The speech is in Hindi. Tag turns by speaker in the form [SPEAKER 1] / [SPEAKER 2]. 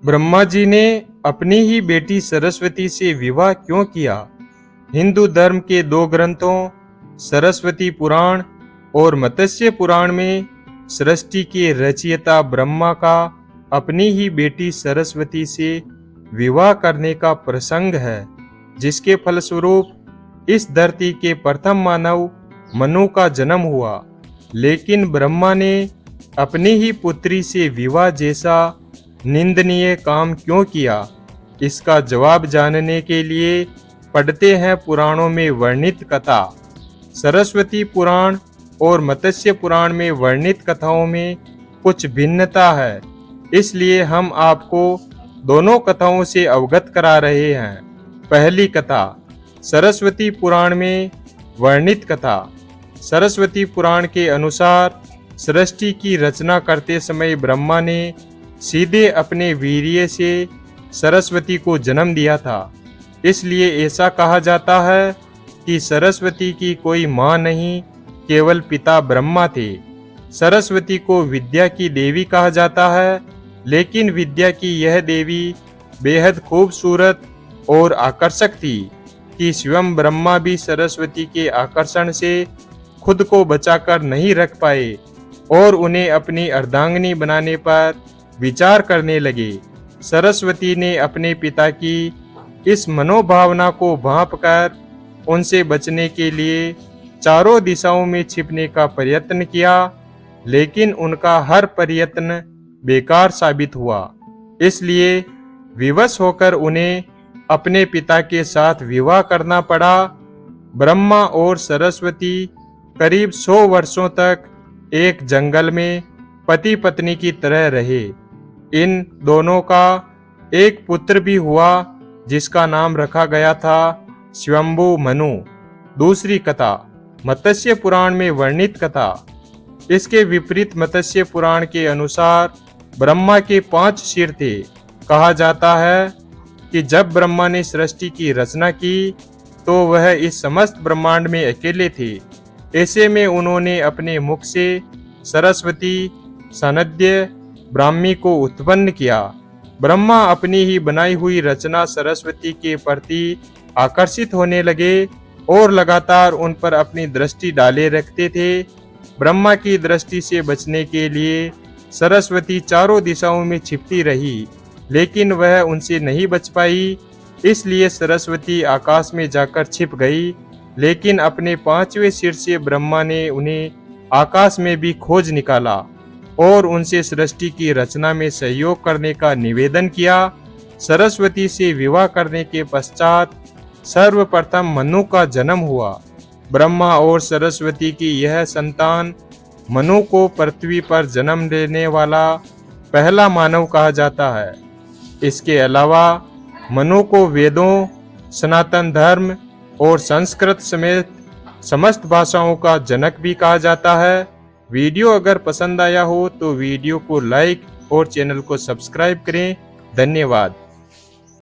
[SPEAKER 1] ब्रह्मा जी ने अपनी ही बेटी सरस्वती से विवाह क्यों किया? हिंदू धर्म के दो ग्रंथों सरस्वती पुराण और मत्स्य पुराण में सृष्टि के रचयिता ब्रह्मा का अपनी ही बेटी सरस्वती से विवाह करने का प्रसंग है, जिसके फलस्वरूप इस धरती के प्रथम मानव मनु का जन्म हुआ। लेकिन ब्रह्मा ने अपनी ही पुत्री से विवाह जैसा निंदनीय काम क्यों किया? इसका जवाब जानने के लिए पढ़ते हैं पुराणों में वर्णित कथा। सरस्वती पुराण और मत्स्य पुराण में वर्णित कथाओं में कुछ भिन्नता है, इसलिए हम आपको दोनों कथाओं से अवगत करा रहे हैं। पहली कथा, सरस्वती पुराण में वर्णित कथा। सरस्वती पुराण के अनुसार सृष्टि की रचना करते समय ब्रह्मा ने सीधे अपने वीर्य से सरस्वती को जन्म दिया था। इसलिए ऐसा कहा जाता है कि सरस्वती की कोई मां नहीं, केवल पिता ब्रह्मा थे। सरस्वती को विद्या की देवी कहा जाता है, लेकिन विद्या की यह देवी बेहद खूबसूरत और आकर्षक थी कि स्वयं ब्रह्मा भी सरस्वती के आकर्षण से खुद को बचाकर नहीं रख पाए और उन्हें अपनी अर्धांगिनी बनाने पर विचार करने लगे। सरस्वती ने अपने पिता की इस मनोभावना को भांपकर उनसे बचने के लिए चारों दिशाओं में छिपने का प्रयत्न किया, लेकिन उनका हर प्रयत्न बेकार साबित हुआ। इसलिए विवश होकर उन्हें अपने पिता के साथ विवाह करना पड़ा। ब्रह्मा और सरस्वती करीब 100 वर्षों तक एक जंगल में पति पत्नी की तरह रहे। इन दोनों का एक पुत्र भी हुआ, जिसका नाम रखा गया था स्वयंभू मनु। दूसरी कथा, मत्स्य पुराण में वर्णित कथा। इसके विपरीत मत्स्य पुराण के अनुसार ब्रह्मा के 5 सिर थे। कहा जाता है कि जब ब्रह्मा ने सृष्टि की रचना की तो वह इस समस्त ब्रह्मांड में अकेले थे। ऐसे में उन्होंने अपने मुख से सरस्वती, सनद्य, ब्राह्मी को उत्पन्न किया। ब्रह्मा अपनी ही बनाई हुई रचना सरस्वती के प्रति आकर्षित होने लगे और लगातार उन पर अपनी दृष्टि डाले रखते थे। ब्रह्मा की दृष्टि से बचने के लिए सरस्वती चारों दिशाओं में छिपती रही, लेकिन वह उनसे नहीं बच पाई। इसलिए सरस्वती आकाश में जाकर छिप गई, लेकिन अपने 5वें सिर से ब्रह्मा ने उन्हें आकाश में भी खोज निकाला और उनसे सृष्टि की रचना में सहयोग करने का निवेदन किया। सरस्वती से विवाह करने के पश्चात सर्वप्रथम मनु का जन्म हुआ। ब्रह्मा और सरस्वती की यह संतान मनु को पृथ्वी पर जन्म देने वाला पहला मानव कहा जाता है। इसके अलावा मनु को वेदों, सनातन धर्म और संस्कृत समेत समस्त भाषाओं का जनक भी कहा जाता है। वीडियो अगर पसंद आया हो तो वीडियो को लाइक और चैनल को सब्सक्राइब करें। धन्यवाद।